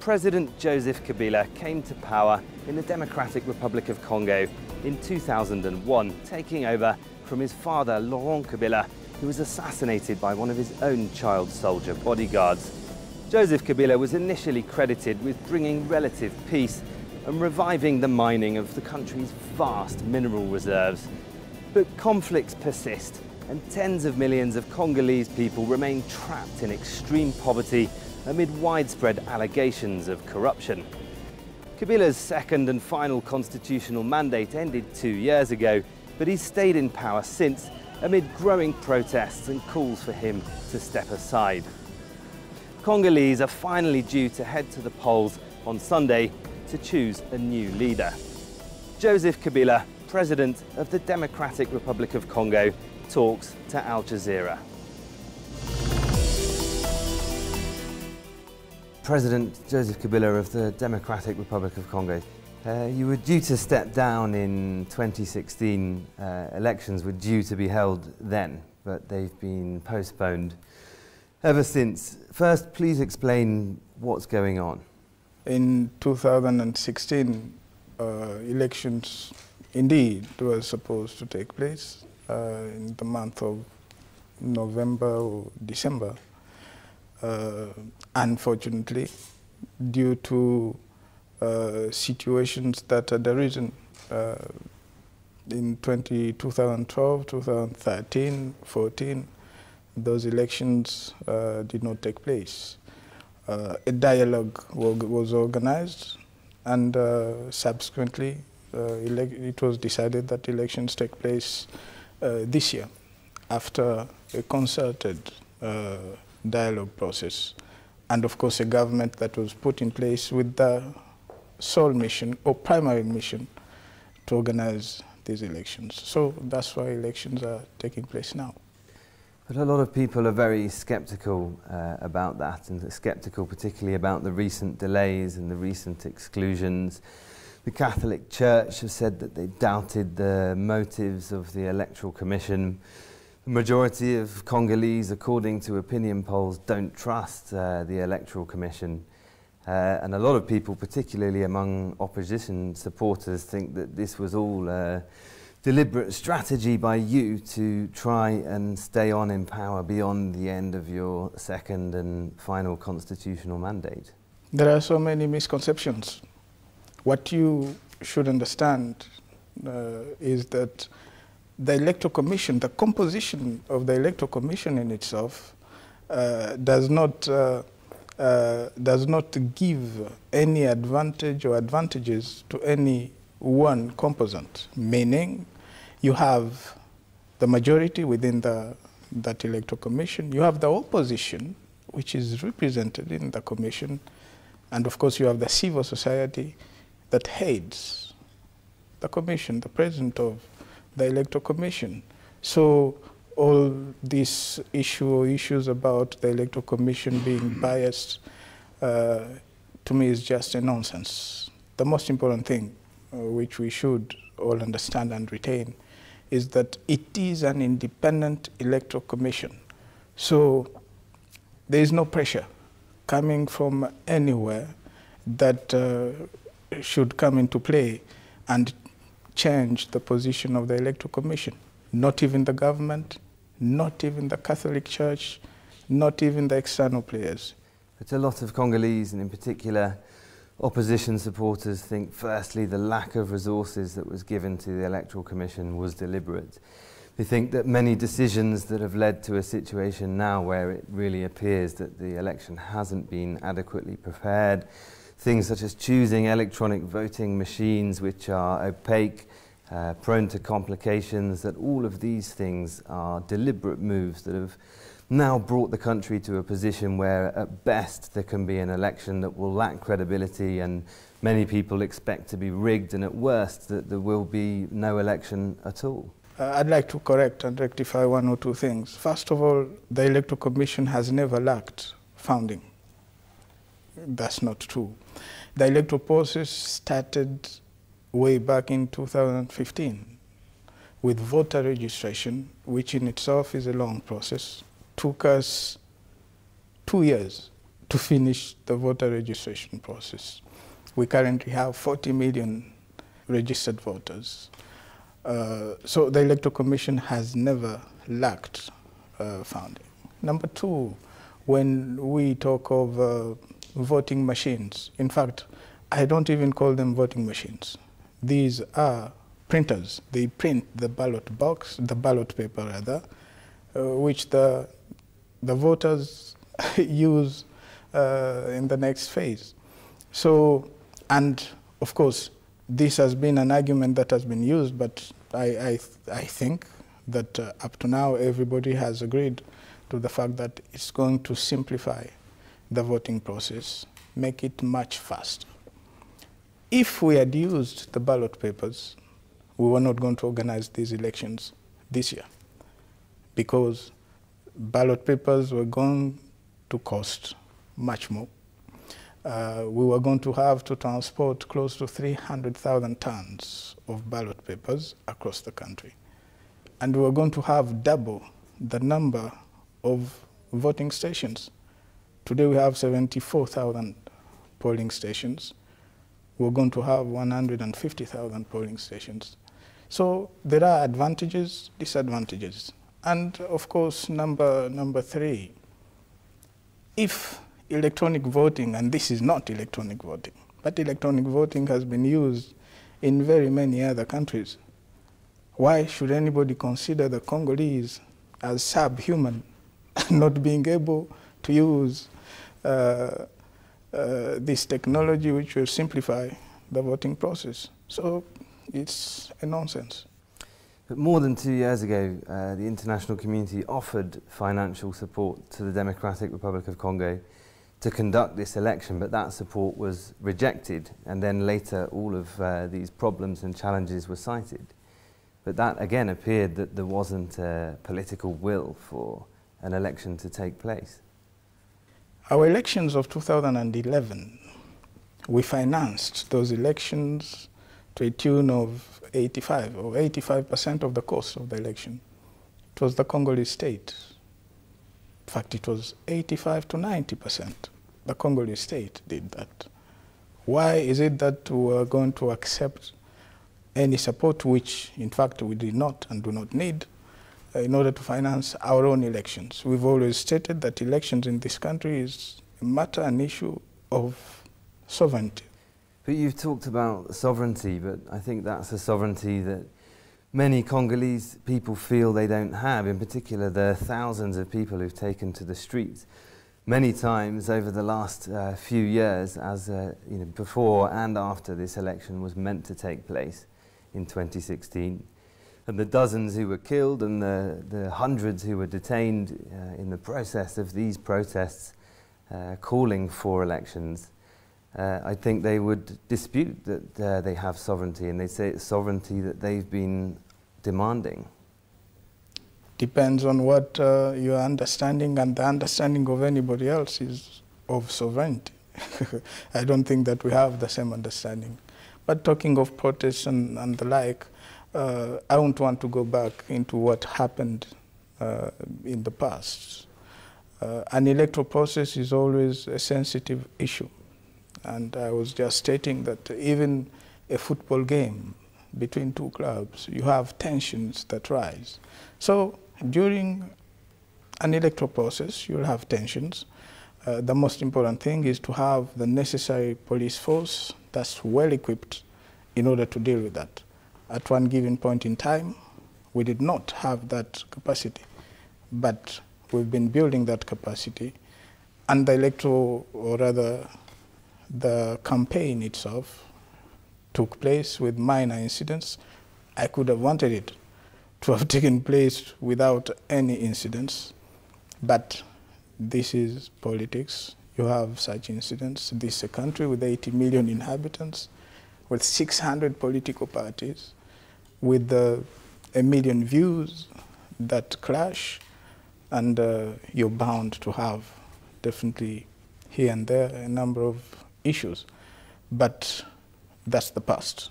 President Joseph Kabila came to power in the Democratic Republic of Congo in 2001, taking over from his father, Laurent Kabila, who was assassinated by one of his own child soldier bodyguards. Joseph Kabila was initially credited with bringing relative peace and reviving the mining of the country's vast mineral reserves. But conflicts persist, and tens of millions of Congolese people remain trapped in extreme poverty amid widespread allegations of corruption. Kabila's second and final constitutional mandate ended 2 years ago, but he's stayed in power since, amid growing protests and calls for him to step aside. Congolese are finally due to head to the polls on Sunday to choose a new leader. Joseph Kabila, President of the Democratic Republic of Congo, talks to Al Jazeera. President Joseph Kabila of the Democratic Republic of Congo, you were due to step down in 2016. Elections were due to be held then, but they've been postponed ever since. First, please explain what's going on. In 2016, elections indeed were supposed to take place in the month of November or December. Unfortunately, due to situations that had arisen in 2012, 2013, 14, those elections did not take place. A dialogue was organized, and subsequently it was decided that elections take place this year after a concerted dialogue process, and of course a government that was put in place with the sole mission or primary mission to organize these elections. So that's why elections are taking place now. But a lot of people are very sceptical about that, and sceptical particularly about the recent delays and the recent exclusions. The Catholic Church has said that they doubted the motives of the Electoral Commission. The majority of Congolese, according to opinion polls, don't trust the Electoral Commission. And a lot of people, particularly among opposition supporters, think that this was all a deliberate strategy by you to try and stay on in power beyond the end of your second and final constitutional mandate. There are so many misconceptions. What you should understand is that the Electoral Commission, the composition of the Electoral Commission in itself does not give any advantage or advantages to any one component, meaning you have the majority within that Electoral Commission, you have the opposition, which is represented in the commission, and of course you have the civil society that heads the commission, the president of the Electoral Commission. So all these issues about the Electoral Commission being biased, to me, is just a nonsense. The most important thing, which we should all understand and retain, is that it is an independent Electoral Commission. So there is no pressure coming from anywhere that should come into play and change the position of the Electoral Commission. Not even the government, not even the Catholic Church, not even the external players. But a lot of Congolese, and in particular opposition supporters, think firstly the lack of resources that was given to the Electoral Commission was deliberate. They think that many decisions that have led to a situation now where it really appears that the election hasn't been adequately prepared, things such as choosing electronic voting machines which are opaque, prone to complications, that all of these things are deliberate moves that have now brought the country to a position where at best there can be an election that will lack credibility and many people expect to be rigged, and at worst that there will be no election at all. I'd like to correct and rectify one or two things. First of all, the Electoral Commission has never lacked funding. That's not true. The electoral process started way back in 2015 with voter registration, which in itself is a long process. Took us 2 years to finish the voter registration process. We currently have 40 million registered voters. So the Electoral Commission has never lacked funding. Number two, when we talk of voting machines, in fact, I don't even call them voting machines. These are printers. They print the ballot box, the ballot paper rather, which the voters use in the next phase. So, and of course, this has been an argument that has been used, but I think that up to now everybody has agreed to the fact that it's going to simplify the voting process, make it much faster. If we had used the ballot papers, we were not going to organize these elections this year, because ballot papers were going to cost much more. We were going to have to transport close to 300,000 tons of ballot papers across the country. And we were going to have double the number of voting stations. Today we have 74,000 polling stations. We're going to have 150,000 polling stations. So there are advantages, disadvantages. And of course, number three, if electronic voting, and this is not electronic voting, but electronic voting has been used in very many other countries, why should anybody consider the Congolese as subhuman, not being able to use this technology which will simplify the voting process? So it's a nonsense. But more than 2 years ago, the international community offered financial support to the Democratic Republic of Congo to conduct this election, but that support was rejected, and then later all of these problems and challenges were cited. But that again appeared that there wasn't a political will for an election to take place. Our elections of 2011, we financed those elections to a tune of 85% of the cost of the election. It was the Congolese state. In fact, it was 85 to 90%. The Congolese state did that. Why is it that we are going to accept any support, which in fact we did not and do not need, in order to finance our own elections? We've always stated that elections in this country is a matter, an issue of sovereignty. But you've talked about sovereignty, but I think that's a sovereignty that many Congolese people feel they don't have. In particular, there are thousands of people who've taken to the streets many times over the last few years, as before and after this election was meant to take place in 2016. And the dozens who were killed and the hundreds who were detained in the process of these protests calling for elections, I think they would dispute that they have sovereignty, and they say it's sovereignty that they've been demanding. Depends on what your understanding and the understanding of anybody else is of sovereignty. I don't think that we have the same understanding. But talking of protests and the like, I don't want to go back into what happened in the past. An electoral process is always a sensitive issue. And I was just stating that even a football game between two clubs, you have tensions that rise. So during an electoral process, you'll have tensions. The most important thing is to have the necessary police force that's well equipped in order to deal with that. At one given point in time, we did not have that capacity, but we've been building that capacity, and the electoral, or rather the campaign itself, took place with minor incidents. I could have wanted it to have taken place without any incidents, but this is politics. You have such incidents. This is a country with 80 million inhabitants, with 600 political parties, with 1 million views that clash, and you're bound to have definitely here and there a number of issues. But that's the past.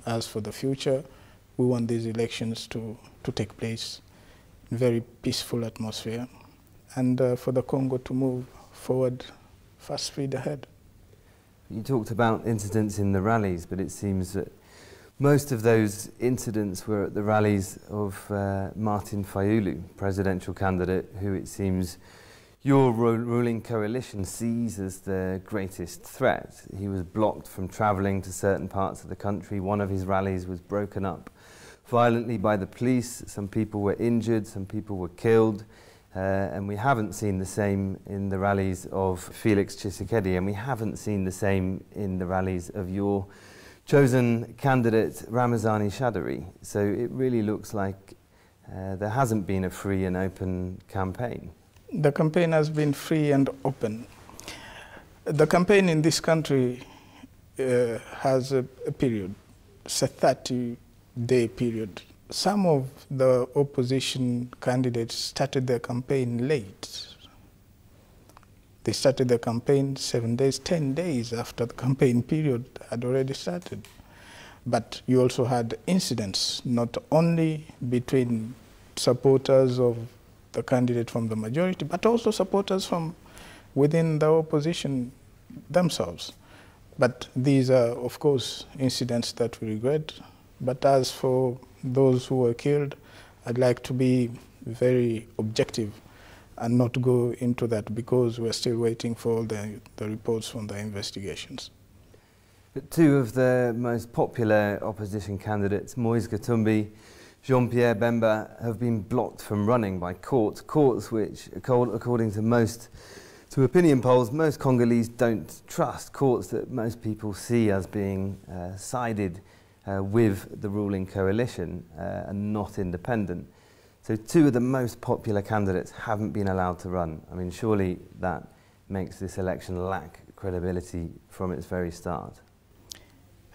As for the future, we want these elections to take place in a very peaceful atmosphere, and for the Congo to move forward, fast speed ahead. You talked about incidents in the rallies, but it seems that most of those incidents were at the rallies of Martin Fayulu, presidential candidate, who it seems your ruling coalition sees as the greatest threat. He was blocked from travelling to certain parts of the country. One of his rallies was broken up violently by the police. Some people were injured, some people were killed. And we haven't seen the same in the rallies of Felix Tshisekedi, and we haven't seen the same in the rallies of your chosen candidate, Ramazani Shadari. So it really looks like there hasn't been a free and open campaign. The campaign has been free and open. The campaign in this country has a period. It's a 30-day period. Some of the opposition candidates started their campaign late. They started their campaign 7 days, 10 days after the campaign period had already started. But you also had incidents, not only between supporters of the candidate from the majority, but also supporters from within the opposition themselves. But these are, of course, incidents that we regret. But as for those who were killed, I'd like to be very objective and not go into that because we're still waiting for the reports from the investigations. But two of the most popular opposition candidates, Moise Katumbi, Jean-Pierre Bemba, have been blocked from running by courts which, according to opinion polls, most Congolese don't trust, courts that most people see as being sided with the ruling coalition and not independent. So two of the most popular candidates haven't been allowed to run. I mean, surely that makes this election lack credibility from its very start.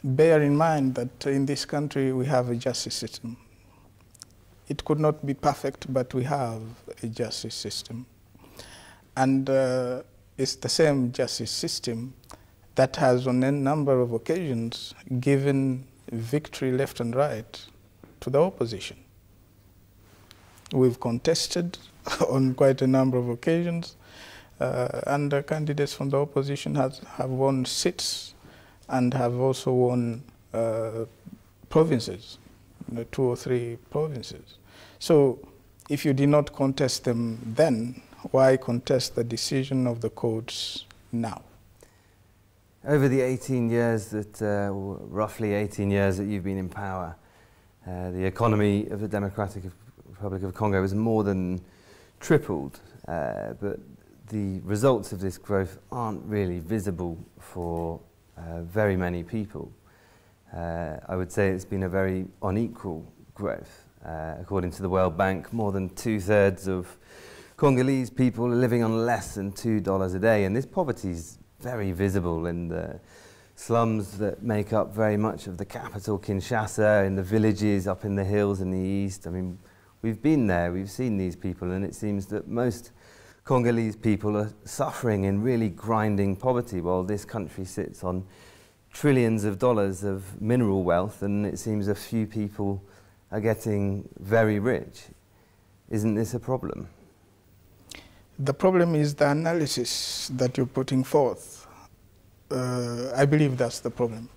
Bear in mind that in this country we have a justice system. It could not be perfect, but we have a justice system. And it's the same justice system that has on a number of occasions given victory left and right to the opposition. We've contested on quite a number of occasions, and the candidates from the opposition have won seats and have also won provinces, 2 or 3 provinces. So if you did not contest them then, why contest the decision of the courts now? Over the 18 years that, roughly 18 years that you've been in power, the economy of the Democratic Republic of Congo has more than tripled, but the results of this growth aren't really visible for very many people. I would say it's been a very unequal growth. According to the World Bank, more than 2/3 of Congolese people are living on less than $2 a day, and this poverty is very visible in the slums that make up very much of the capital, Kinshasa, in the villages up in the hills in the east. I mean, we've been there, we've seen these people, and it seems that most Congolese people are suffering in really grinding poverty while this country sits on trillions of dollars of mineral wealth, and it seems a few people are getting very rich. Isn't this a problem? The problem is the analysis that you're putting forth. I believe that's the problem.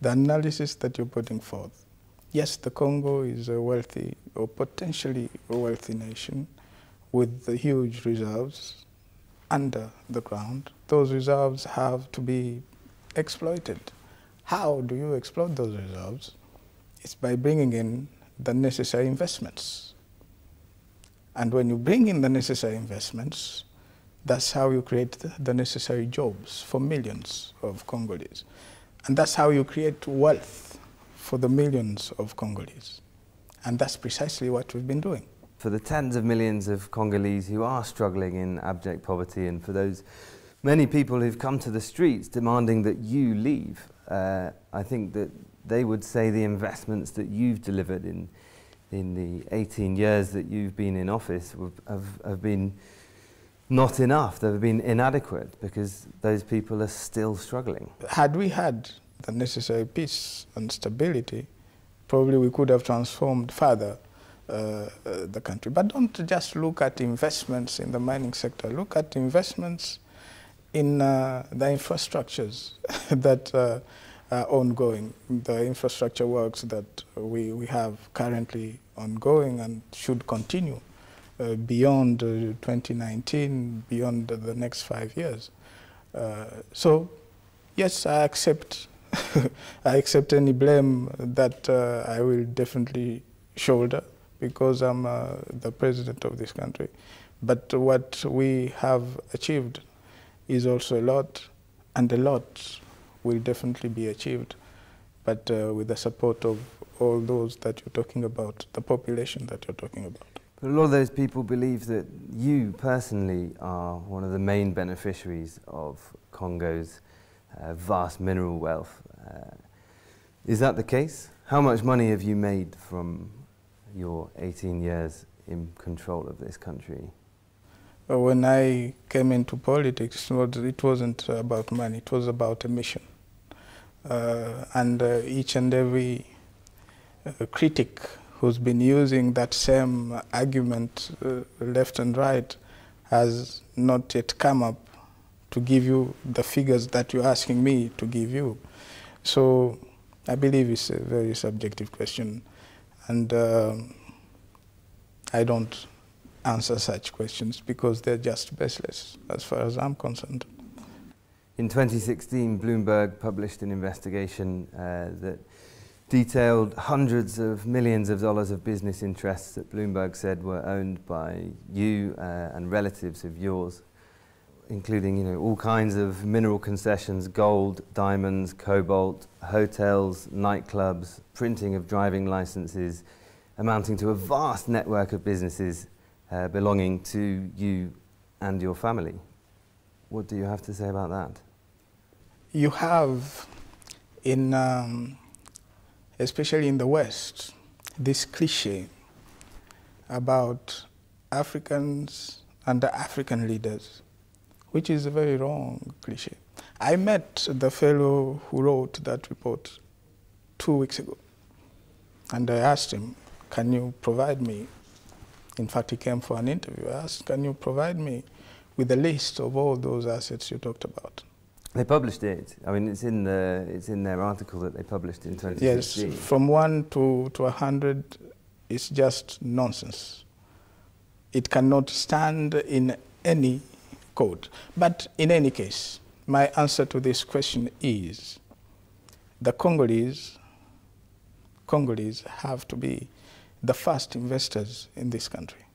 The analysis that you're putting forth. Yes, the Congo is a wealthy or potentially a wealthy nation with the huge reserves under the ground. Those reserves have to be exploited. How do you exploit those reserves? It's by bringing in the necessary investments. And when you bring in the necessary investments, that's how you create the necessary jobs for millions of Congolese. And that's how you create wealth for the millions of Congolese. And that's precisely what we've been doing. For the tens of millions of Congolese who are struggling in abject poverty, and for those many people who've come to the streets demanding that you leave, I think that they would say the investments that you've delivered in the 18 years that you've been in office have been not enough. They've been inadequate because those people are still struggling. Had we had the necessary peace and stability, probably we could have transformed further the country. But don't just look at investments in the mining sector. Look at investments in the infrastructures that are ongoing, the infrastructure works that we have currently ongoing and should continue beyond 2019, beyond the next 5 years. So, yes, I accept I accept any blame that I will definitely shoulder because I'm the president of this country. But what we have achieved is also a lot, and a lot will definitely be achieved, but with the support of all those that you're talking about, the population that you're talking about. But a lot of those people believe that you personally are one of the main beneficiaries of Congo's vast mineral wealth. Is that the case? How much money have you made from your 18 years in control of this country? When I came into politics, it wasn't about money, it was about a mission. And each and every critic who's been using that same argument left and right has not yet come up to give you the figures that you're asking me to give you. So I believe it's a very subjective question, and I don't answer such questions because they're just baseless as far as I'm concerned. In 2016, Bloomberg published an investigation that detailed hundreds of millions of dollars of business interests that Bloomberg said were owned by you and relatives of yours, including all kinds of mineral concessions, gold, diamonds, cobalt, hotels, nightclubs, printing of driving licenses, amounting to a vast network of businesses belonging to you and your family. What do you have to say about that? You have, especially in the West, this cliche about Africans and the African leaders, which is a very wrong cliche. I met the fellow who wrote that report 2 weeks ago, and I asked him, can you provide me, in fact he came for an interview, I asked, can you provide me with a list of all those assets you talked about? They published it. I mean, it's in their article that they published in 2016. Yes, from 1 to 100, it's just nonsense. It cannot stand in any code. But in any case, my answer to this question is the Congolese have to be the first investors in this country.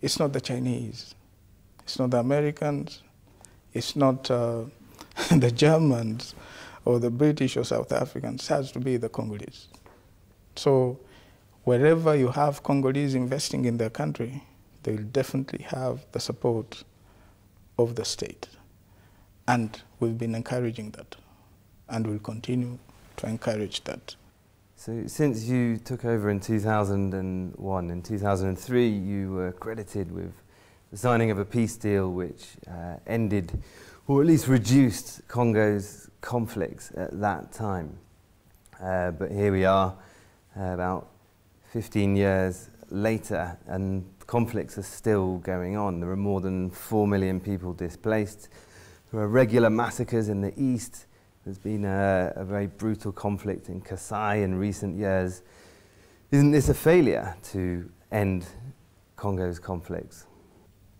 It's not the Chinese, it's not the Americans, it's not the Germans or the British or South Africans. It has to be the Congolese. So wherever you have Congolese investing in their country, they will definitely have the support of the state. And we've been encouraging that, and we'll continue to encourage that. So since you took over in 2001, in 2003 you were credited with the signing of a peace deal which ended, or at least reduced, Congo's conflicts at that time. But here we are, about 15 years later, and conflicts are still going on. There are more than 4 million people displaced. There are regular massacres in the east. There's been a very brutal conflict in Kasai in recent years. Isn't this a failure to end Congo's conflicts?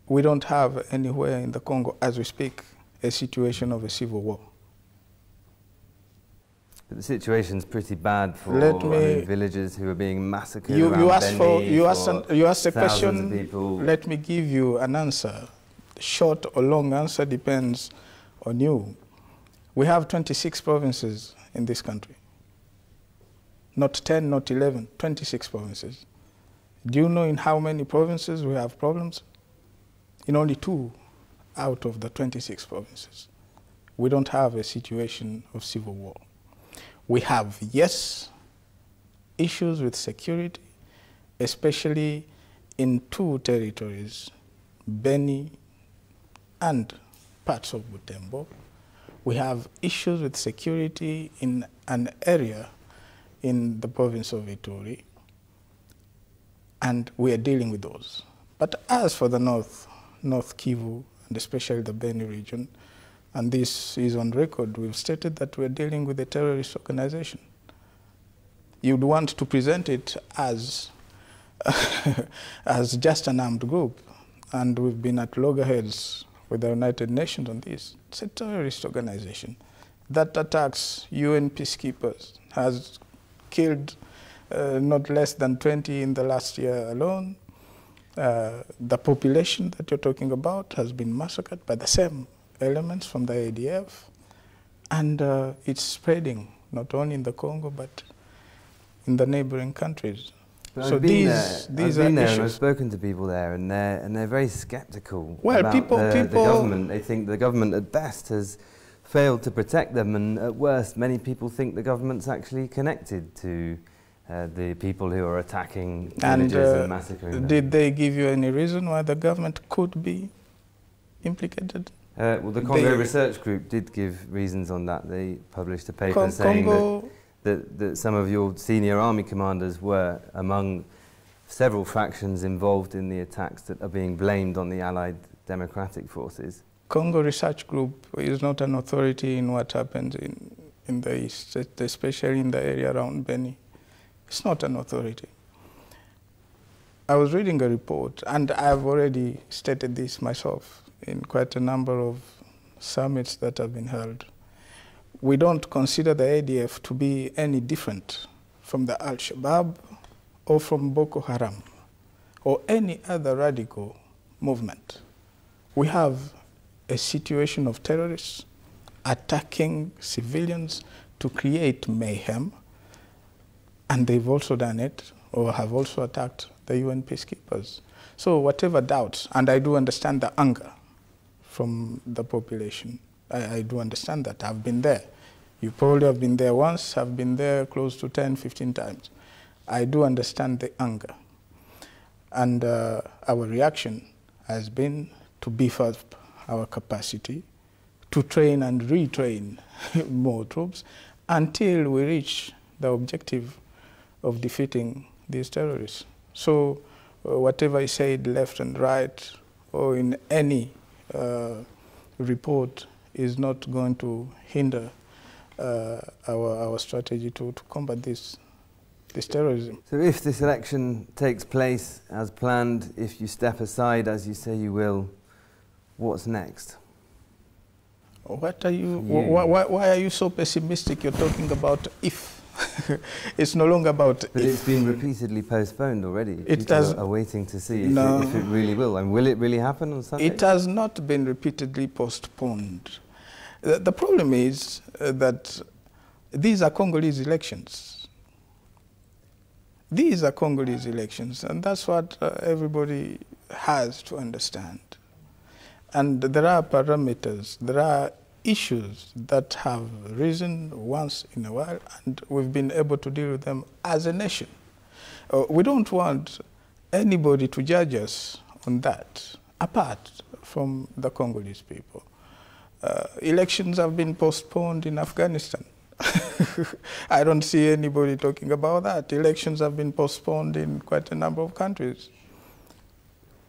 We don't have anywhere in the Congo, as we speak, a situation of a civil war. But the situation's pretty bad for villagers who are being massacred you asked a question, let me give you an answer. Short or long answer depends on you. We have 26 provinces in this country. Not 10, not 11, 26 provinces. Do you know in how many provinces we have problems? In only 2 out of the 26 provinces. We don't have a situation of civil war. We have, yes, issues with security, especially in 2 territories, Beni and parts of Butembo. We have issues with security in an area in the province of Ituri. and we are dealing with those. But as for the North Kivu, and especially the Beni region, and this is on record, we've stated that we're dealing with a terrorist organization. You'd want to present it as, as just an armed group, and we've been at loggerheads with the United Nations on this. It's a terrorist organization that attacks UN peacekeepers, has killed not less than 20 in the last year alone. The population that you're talking about has been massacred by the same elements from the ADF, and it's spreading not only in the Congo but in the neighboring countries. But so these are issues. I've spoken to people there, and they're very sceptical about the government. They think the government at best has failed to protect them, and at worst, many people think the government's actually connected to the people who are attacking villages and massacring them. Did they give you any reason why the government could be implicated? Well, the Congo Research Group did give reasons on that. They published a paper saying that some of your senior army commanders were among several factions involved in the attacks that are being blamed on the Allied Democratic Forces. Congo Research Group is not an authority in what happens in the East, especially in the area around Beni. It's not an authority. I was reading a report, and I've already stated this myself in quite a number of summits that have been held. We don't consider the ADF to be any different from the Al-Shabaab or from Boko Haram or any other radical movement. We have a situation of terrorists attacking civilians to create mayhem, and they've also done it, or have also attacked the UN peacekeepers. So whatever doubts, and I do understand the anger from the population. I do understand that. I've been there. You probably have been there once. I've been there close to 10, 15 times. I do understand the anger. And our reaction has been to beef up our capacity, to train and retrain more troops until we reach the objective of defeating these terrorists. So whatever is said left and right or in any report is not going to hinder our strategy to combat this terrorism. So if this election takes place as planned, if you step aside as you say you will, what's next? What are you? Why are you so pessimistic? You're talking about if. It's no longer about but if. It's been repeatedly postponed already. It People are waiting to see if it really will. And will it really happen on Sunday? It has not been repeatedly postponed. The problem is that these are Congolese elections. These are Congolese elections, and that's what everybody has to understand. And there are parameters, there are issues that have risen once in a while, and we've been able to deal with them as a nation. We don't want anybody to judge us on that, apart from the Congolese people. Elections have been postponed in Afghanistan. I don't see anybody talking about that. Elections have been postponed in quite a number of countries.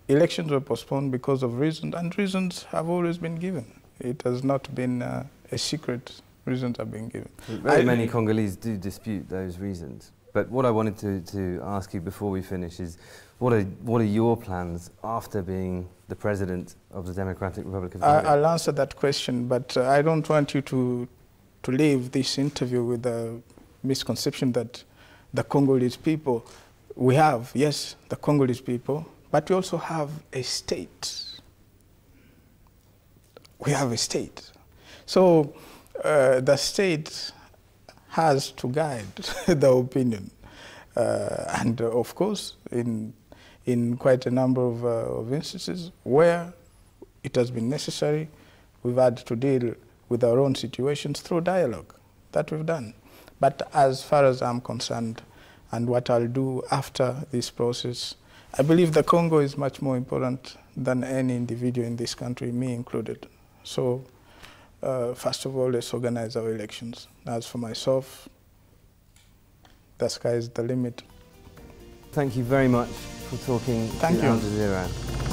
Elections were postponed because of reasons, and reasons have always been given. It has not been a secret. Reasons have been given. Very many Congolese do dispute those reasons. But what I wanted to ask you before we finish is, what are your plans after being the president of the Democratic Republic of Congo? I'll answer that question, but I don't want you to leave this interview with the misconception that the Congolese people, we have, yes, the Congolese people, but we also have a state. We have a state. So the state has to guide the opinion. And of course, in quite a number of instances where it has been necessary, we've had to deal with our own situations through dialogue. That we've done. But as far as I'm concerned, and what I'll do after this process, I believe the Congo is much more important than any individual in this country, me included. So, first of all, let's organize our elections. As for myself, the sky is the limit. Thank you very much for talking Thank to you. Al Jazeera.